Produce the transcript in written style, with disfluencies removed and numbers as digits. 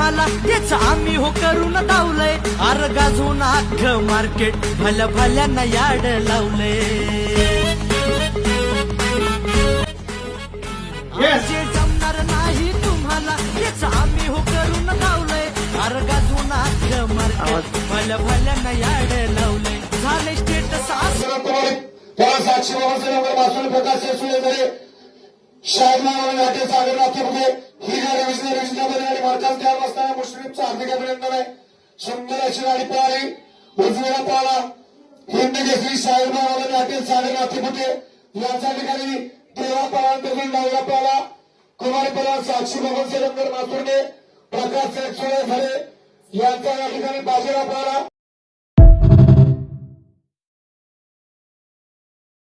तुम्हाला तेच आम्ही हो करून दावलंय. अर गाजून अख्खं मार्केट भल्या भल्यांना याड लावलंय. जे जमणार नाही तुम्हाला तेच आम्ही हो करून दावलंय. अर गाजून अख्खं मार्केट भल्या भल्यांना याड लावलंय. झाले स्टेटस साक्षी बाबासाहेब प्रकाश शाहजहान नाट्य सागर नाट्यमध्ये ही गाडी विजनामध्ये आणि मार्कास तयार असताना मुश्रीफचा हार्दिक अभिनंदन आहे. सुंदर अशी गाडी पळाली. उजवीला पळाला हिंद केसरी शाहजहान नाट्य सागर नाट्यमध्ये यांच्या ठिकाणी तेरा पळानंतर डावीला पळाला. कुमारी पळा साक्षी बाबासाहेब माथुरने प्रकाश झाले यांच्या या ठिकाणी बाजीला पळाला.